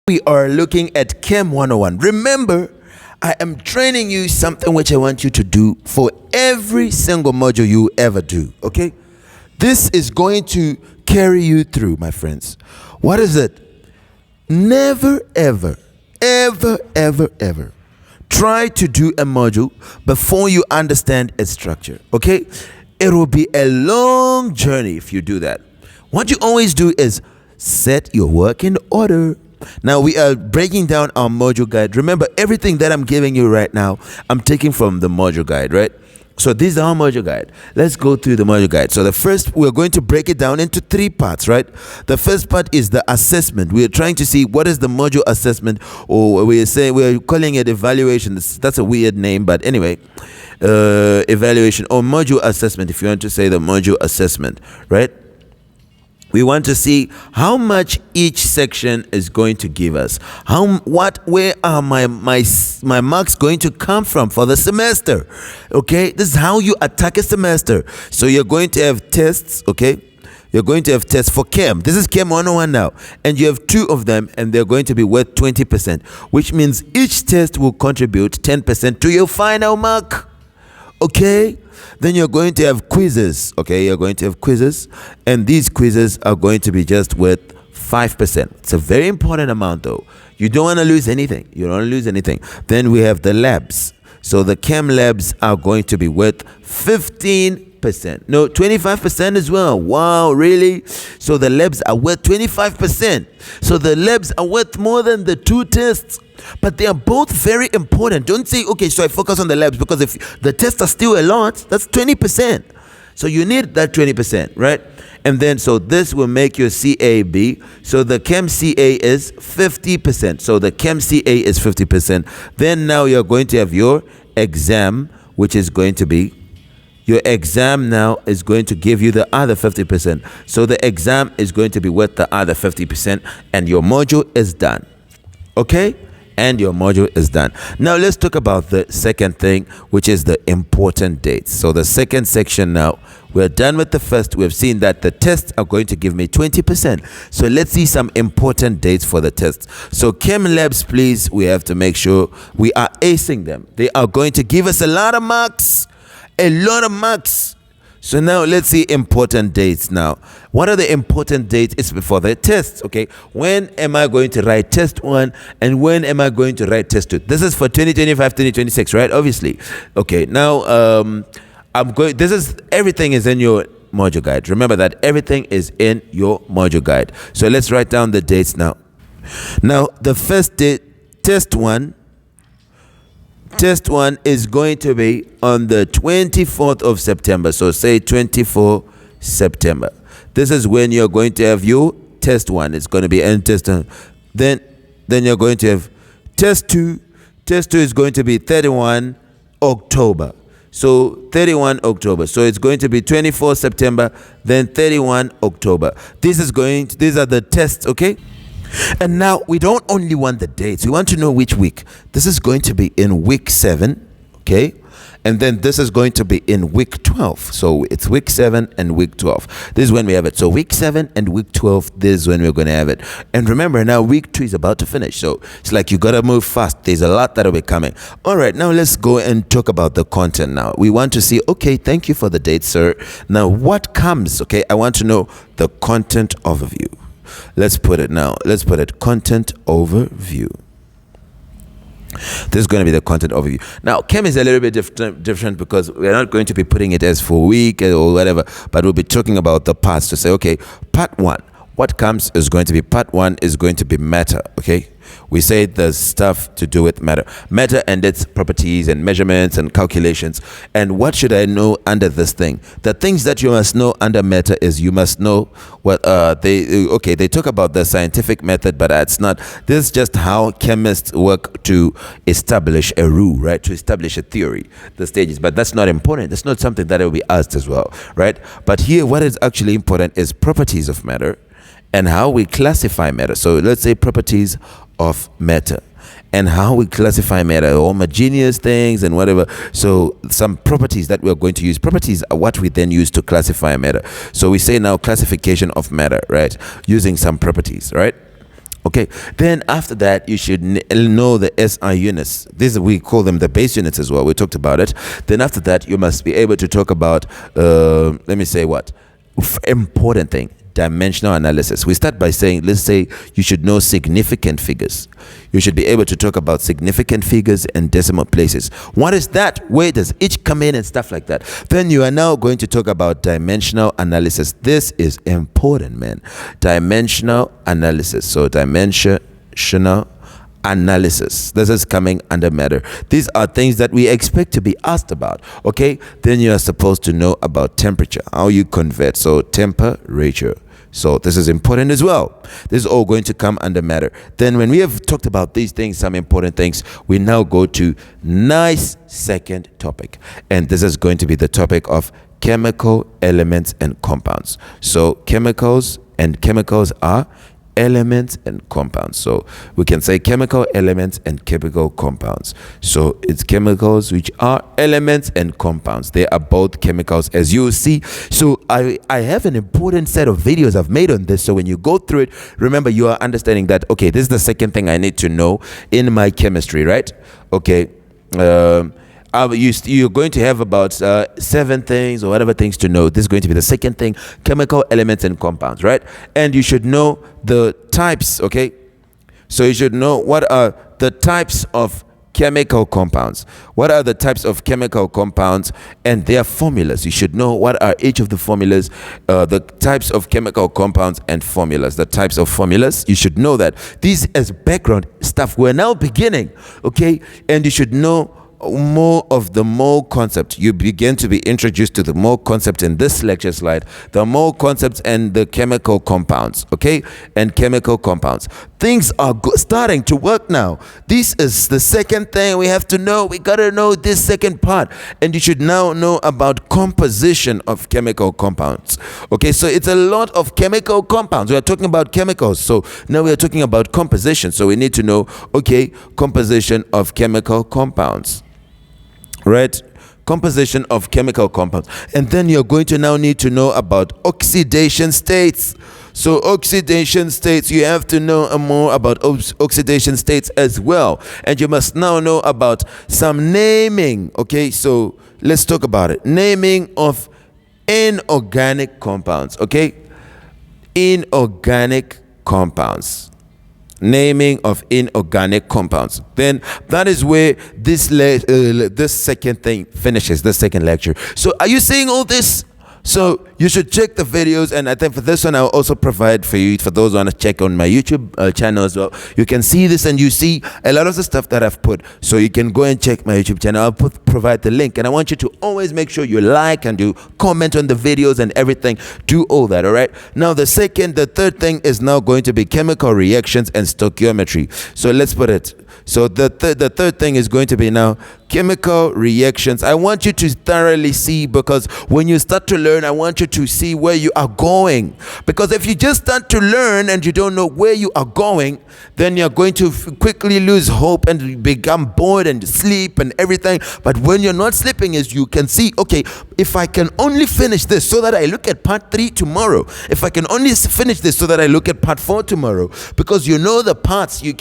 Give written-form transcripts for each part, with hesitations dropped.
We are looking at CHEM 101. Remember, I am training you something which I want you to do for every single module you ever do, okay? This is going to carry you through, my friends. What is it? Never, ever, ever, ever, ever try to do a module before you understand its structure, okay? It will be a long journey if you do that. What you always do is set your work in order. Now we are breaking down our module guide. Remember, everything that I'm giving you right now, I'm taking from the module guide, right? So this is our module guide. Let's go through the module guide. So the first, we're going to break it down into 3 parts, right? The first part is the assessment. We're trying to see what is the module assessment, or we're calling it evaluation. That's a weird name, but anyway, evaluation or module assessment, if you want to say the module assessment, right? We want to see how much each section is going to give us. Where are my marks going to come from for the semester? Okay, this is how you attack a semester. So you're going to have tests, okay? You're going to have tests for CHEM. This is CHEM 101 now. And you have 2 of them, and they're going to be worth 20%, which means each test will contribute 10% to your final mark. Okay? Then you're going to have quizzes, okay? You're going to have quizzes, and these quizzes are going to be just worth 5%. It's a very important amount, though. You don't want to lose anything. You don't want to lose anything. Then we have the labs. So the CHEM labs are going to be worth 15%. No, 25% as well. Wow, really? So the labs are worth 25%. So the labs are worth more than the 2 tests. But they are both very important. Don't say, okay, so I focus on the labs, because if the tests are still a lot, that's 20%. So you need that 20%, right? And then, so this will make your CAB. So the CHEM CA is 50%. So the CHEM CA is 50%. Then now you're going to have your exam, which is going to be, your exam now is going to give you the other 50%. So the exam is going to be worth the other 50%, and your module is done. Okay? And your module is done. Now let's talk about the second thing, which is the important dates. So the second section now, we're done with the first. We've seen that the tests are going to give me 20%. So let's see some important dates for the tests. So CHEM labs, please, we have to make sure we are acing them. They are going to give us a lot of marks. A lot of marks. So now let's see important dates now. What are the important dates? It's before the tests, okay? When am I going to write test 1 and when am I going to write test 2? This is for 2025, 2026, right? Obviously. Okay, now everything is in your module guide. Remember that everything is in your module guide. So let's write down the dates now. Now, the first date, test 1. Test 1 is going to be on the 24th of September. So say 24 September. This is when you're going to have your test 1. It's going to be end test 1. Then you're going to have test 2. Test 2 is going to be 31 October. So 31 October. So it's going to be 24 September, then 31 October. These are the tests, okay? And now we don't only want the dates, we want to know which week. This is going to be in week 7, okay? And then this is going to be in week 12. So it's week 7 and week 12. This is when we have it. So week 7 and week 12, this is when we're going to have it. And remember, now week 2 is about to finish. So it's like you got to move fast. There's a lot that will be coming. All right, now let's go and talk about the content now. We want to see, okay, thank you for the date, sir. Now what comes, okay? I want to know the content overview. Let's put it now. Let's put it content overview. This is going to be the content overview. Now, CHEM is a little bit different because we're not going to be putting it as for week or whatever, but we'll be talking about the parts to say, okay, part 1. What comes is going to be, part 1 is going to be matter, okay? We say the stuff to do with matter. Matter and its properties and measurements and calculations. And what should I know under this thing? The things that you must know under matter is you must know what they talk about the scientific method, but it's not. This is just how chemists work to establish a rule, right? To establish a theory, the stages. But that's not important. That's not something that will be asked as well, right? But here, what is actually important is properties of matter and how we classify matter. So let's say properties of matter and how we classify matter, homogeneous things and whatever. So some properties that we're going to use. Properties are what we then use to classify matter. So we say now classification of matter, right? Using some properties, right? Okay, then after that, you should know the SI units. These we call them the base units as well. We talked about it. Then after that, you must be able to talk about, let me say what? Important thing, dimensional analysis. We start by saying, let's say you should know significant figures. You should be able to talk about significant figures and decimal places. What is that? Where does each come in and stuff like that? Then you are now going to talk about dimensional analysis. This is important, man. Dimensional analysis. So dimensional analysis. This is coming under matter. These are things that we expect to be asked about. Okay, then you are supposed to know about temperature, how you convert. So temperature. So this is important as well. This is all going to come under matter. Then when we have talked about these things, some important things, we now go to nice second topic, and this is going to be the topic of chemical elements and compounds. So chemicals are elements and compounds. So we can say chemical elements and chemical compounds. So it's chemicals which are elements and compounds. They are both chemicals, as you see. So I have an important set of videos I've made on this. So when you go through it, remember you are understanding that, okay, this is the second thing I need to know in my chemistry, right? Okay. You're going to have about 7 things or whatever things to know. This is going to be the second thing, chemical elements and compounds, right? And you should know the types, okay? So you should know what are the types of chemical compounds. What are the types of chemical compounds and their formulas? You should know what are each of the formulas, the types of chemical compounds and formulas. The types of formulas, you should know that. These as background stuff. We're now beginning, okay? And you should know more of the mole concept. You begin to be introduced to the mole concept in this lecture slide, the mole concepts and the chemical compounds, okay? And chemical compounds. Things are starting to work now. This is the second thing we have to know. We got to know this second part. And you should now know about composition of chemical compounds. Okay, so it's a lot of chemical compounds. We are talking about chemicals. So now we are talking about composition. So we need to know, okay, composition of chemical compounds. Right? Composition of chemical compounds. And then you're going to now need to know about oxidation states. So oxidation states, you have to know more about oxidation states as well. And you must now know about some naming. Okay, so let's talk about it. Naming of inorganic compounds. Okay, inorganic compounds. Naming of inorganic compounds. Then that is where this second thing finishes, the second lecture. So are you seeing all this? So you should check the videos, and I think for this one I'll also provide for you, for those who want to check on my YouTube channel as well. You can see this and you see a lot of the stuff that I've put, so you can go and check my YouTube channel. I'll provide the link, and I want you to always make sure you like and you comment on the videos and everything. Do all that, all right? Now the third thing is now going to be chemical reactions and stoichiometry. So let's put it. So the third thing is going to be now chemical reactions. I want you to thoroughly see, because when you start to learn, I want you to see where you are going. Because if you just start to learn and you don't know where you are going, then you're going to quickly lose hope and become bored and sleep and everything. But when you're not sleeping, is you can see, okay, if I can only finish this so that I look at part 3 tomorrow, if I can only finish this so that I look at part 4 tomorrow, because you know the parts, you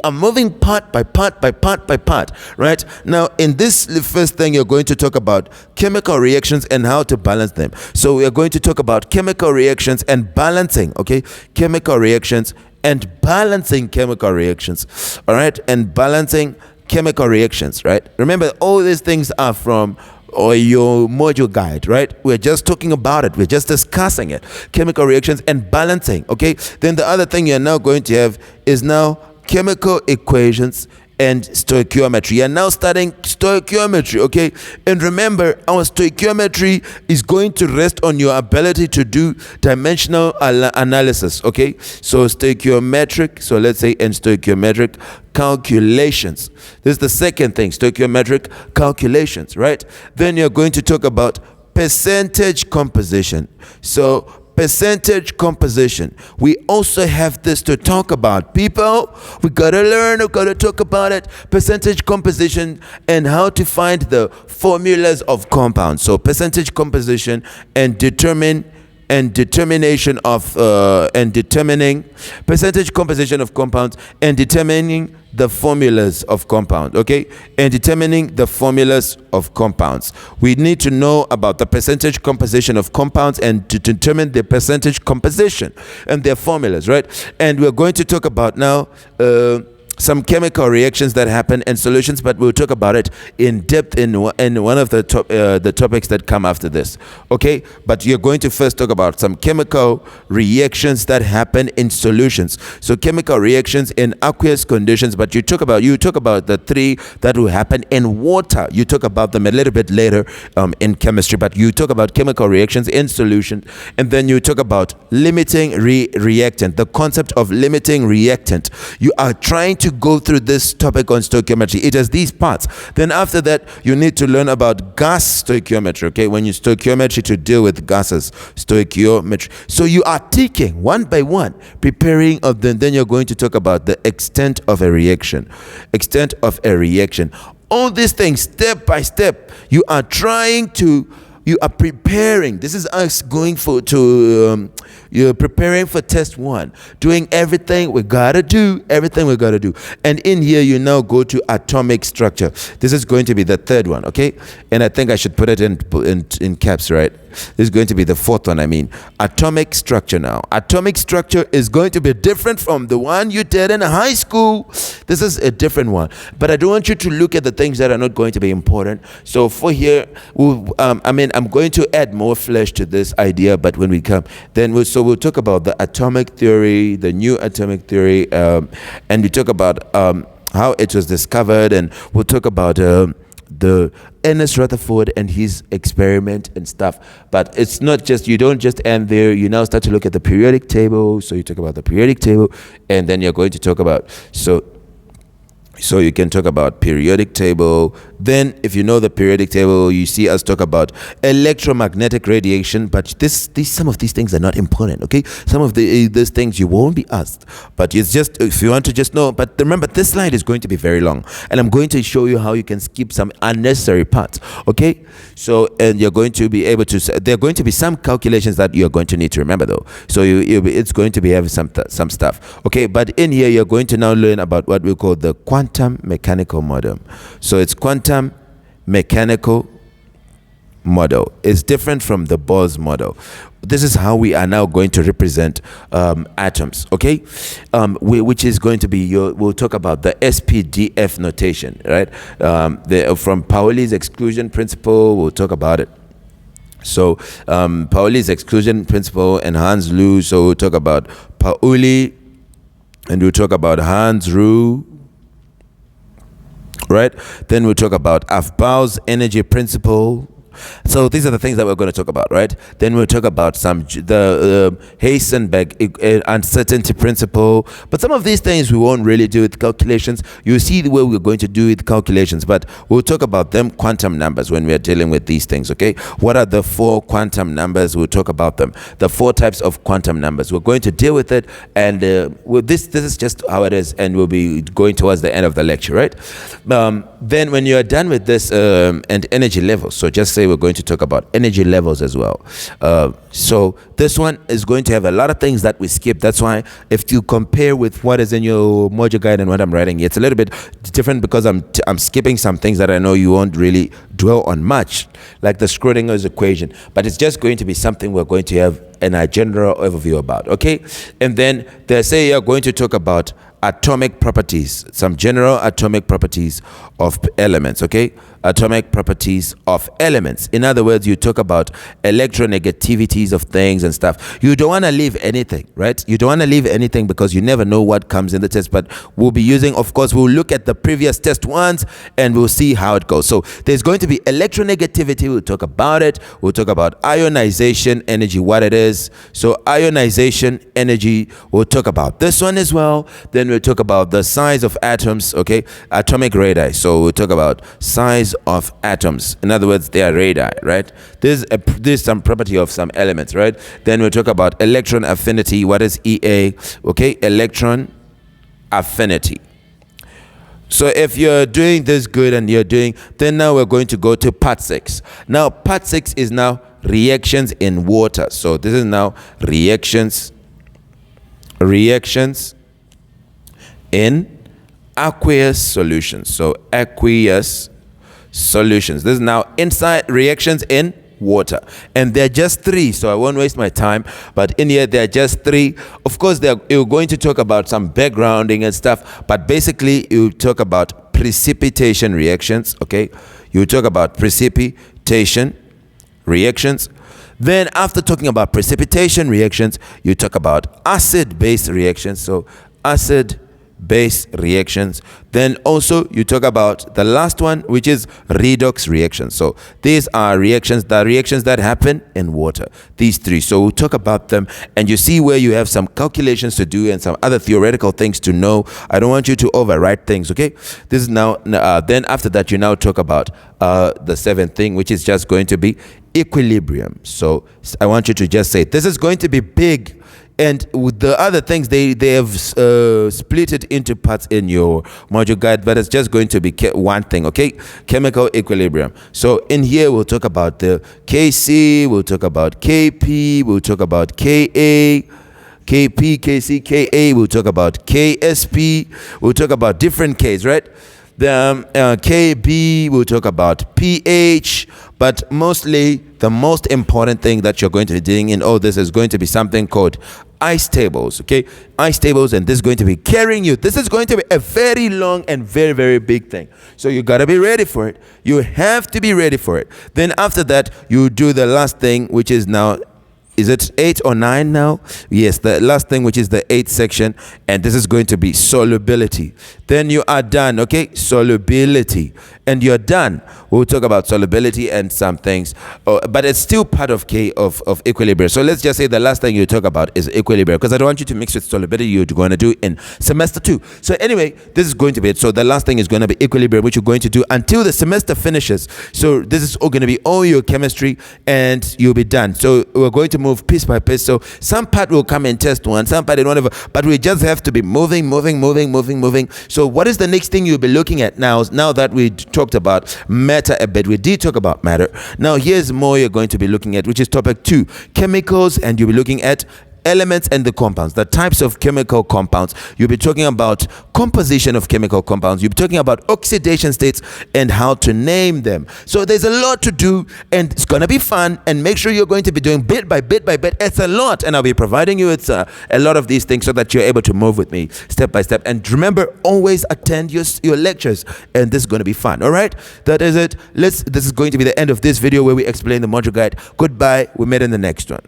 are moving part by part by part by part, right? Now in this first thing, you're going to talk about chemical reactions and how to balance them. So we are going to talk about chemical reactions and balancing, okay? Chemical reactions and balancing chemical reactions, all right? And balancing chemical reactions, right? Remember, all these things are from your module guide, right? We're just talking about it. We're just discussing it. Chemical reactions and balancing, okay? Then the other thing you're now going to have is now chemical equations and stoichiometry. You're now studying stoichiometry, okay? And remember, our stoichiometry is going to rest on your ability to do dimensional analysis, okay? So stoichiometric, so let's say in stoichiometric calculations. This is the second thing, stoichiometric calculations, right? Then you're going to talk about percentage composition. So percentage composition. We also have this to talk about. People, we gotta learn, we gotta talk about it. Percentage composition and how to find the formulas of compounds. So percentage composition and determine and determination of and determining percentage composition of compounds, and determining the formulas of compounds. Okay, and determining the formulas of compounds. We need to know about the percentage composition of compounds and to determine the percentage composition and their formulas, right? And we're going to talk about now some chemical reactions that happen in solutions, but we'll talk about it in depth in one of the topics that come after this. Okay, but you're going to first talk about some chemical reactions that happen in solutions. So chemical reactions in aqueous conditions, but you talk about the three that will happen in water. You talk about them a little bit later in chemistry, but you talk about chemical reactions in solution, and then you talk about limiting reactant, the concept of limiting reactant. You are trying to go through this topic on stoichiometry. It has these parts. Then after that, you need to learn about gas stoichiometry. Okay, when you stoichiometry to deal with gases, stoichiometry. So you are taking one by one, preparing of them. Then you're going to talk about the extent of a reaction. Extent of a reaction. All these things, step by step, you are preparing. This is us going you're preparing for test one, doing everything we gotta do. And in here, you now go to atomic structure. This is going to be the third one, okay? And I think I should put it in caps, right? This is going to be the fourth one. I mean, atomic structure now. Atomic structure is going to be different from the one you did in high school. This is a different one. But I don't want you to look at the things that are not going to be important. So for here, I'm going to add more flesh to this idea, but when we come, then we'll talk about the atomic theory, the new atomic theory, and we talk about how it was discovered, and we'll talk about the Ernest Rutherford and his experiment and stuff. But it's not just, you don't just end there. You now start to look at the periodic table. So you talk about the periodic table, and then you're going to talk about, so you can talk about periodic table. Then if you know the periodic table, you see us talk about electromagnetic radiation. But some of these things are not important, okay? Some of these things you won't be asked. But it's just, if you want to just know. But remember, this slide is going to be very long. And I'm going to show you how you can skip some unnecessary parts, okay? So, and you're going to be able to, there are going to be some calculations that you're going to need to remember though. So it's going to be having some stuff, okay? But in here, you're going to now learn about what we call the quantum mechanical model. So it's quantum mechanical model. It's different from the Bohr's model. This is how we are now going to represent atoms, okay? Which is going to be we'll talk about the SPDF notation, right? From Pauli's exclusion principle, we'll talk about it. So Pauli's exclusion principle and Hans Rue. So we'll talk about Pauli, and we'll talk about Hans Rue. Right? Then we'll talk about Aufbau's energy principle. So these are the things that we're going to talk about, right? Then we'll talk about the Heisenberg uncertainty principle. But some of these things we won't really do with calculations. You'll see the way we're going to do with calculations, but we'll talk about them quantum numbers when we're dealing with these things, okay? What are the 4 quantum numbers? We'll talk about them. The 4 types of quantum numbers. We're going to deal with it, and this is just how it is, and we'll be going towards the end of the lecture, right? Then when you're done with this and energy levels, so just say we're going to talk about energy levels as well. So this one is going to have a lot of things that we skip. That's why if you compare with what is in your module guide and what I'm writing, it's a little bit different because I'm skipping some things that I know you won't really dwell on much, like the Schrodinger's equation. But it's just going to be something we're going to have a general overview about, okay? And then they say you're going to talk about atomic properties, some general atomic properties of elements, okay? Atomic properties of elements. In other words, you talk about electronegativities of things and stuff. You don't want to leave anything, right? You don't want to leave anything because you never know what comes in the test. But we'll be using, of course, we'll look at the previous test ones and we'll see how it goes. So there's going to be electronegativity. We'll talk about it. We'll talk about ionization energy, what it is. So ionization energy, we'll talk about this one as well. Then we'll talk about the size of atoms, okay? Atomic radii. So we'll talk about size of atoms. In other words, they are radii, right? There's some property of some elements, right? Then we'll talk about electron affinity. What is EA? Okay, electron affinity. So if you're doing this good and you're doing, then now we're going to go to part 6. Now part 6 is now reactions in water. So this is now reactions in aqueous solutions. So aqueous solutions. This is now inside reactions in water, and there are just three, so I won't waste my time, but in here there are just three. Of course, you're going to talk about some backgrounding and stuff, but basically you talk about precipitation reactions. Okay, you talk about precipitation reactions. Then after talking about precipitation reactions, you talk about acid-base reactions. So acid-base reactions. Then also you talk about the last one, which is redox reactions. So these are the reactions that happen in water, these three. So we'll talk about them, and you see where you have some calculations to do and some other theoretical things to know. I don't want you to overwrite things, okay? This is now then after that you now talk about the seventh thing, which is just going to be equilibrium. So I want you to just say this is going to be big. And with the other things, they have split it into parts in your module guide, but it's just going to be one thing, okay? Chemical equilibrium. So in here, we'll talk about the Kc, we'll talk about Kp, we'll talk about Ka, Kp, Kc, Ka, we'll talk about Ksp, we'll talk about different Ks, right? The Kb, we'll talk about pH, but mostly the most important thing that you're going to be doing in all this is going to be something called ice tables, okay? Ice tables, and this is going to be carrying you. This is going to be a very long and very, very big thing. So you got to be ready for it. You have to be ready for it. Then after that, you do the last thing, which is now, is it 8 or 9 now? Yes, the last thing, which is the 8th section, and this is going to be solubility. Then you are done, okay? Solubility, and you're done. We'll talk about solubility and some things, but it's still part of of equilibrium. So let's just say the last thing you talk about is equilibrium, because I don't want you to mix with solubility. You're going to do in semester 2. So anyway, this is going to be it. So the last thing is going to be equilibrium, which you're going to do until the semester finishes. So this is all going to be all your chemistry, and you'll be done. So we're going to move piece by piece. So some part will come and test one, some part in whatever, but we just have to be moving. So what is the next thing you'll be looking at now that we talked about matter a bit? We did talk about matter. Now here's more you're going to be looking at, which is topic 2, chemicals, and you'll be looking at elements and the compounds, the types of chemical compounds. You'll be talking about composition of chemical compounds. You'll be talking about oxidation states and how to name them. So there's a lot to do, and it's going to be fun, and make sure you're going to be doing bit by bit. It's a lot, and I'll be providing you with a lot of these things so that you're able to move with me step by step. And remember, always attend your lectures, and this is going to be fun. All right, that is it. This is going to be the end of this video where we explain the module guide. Goodbye. We meet in the next one.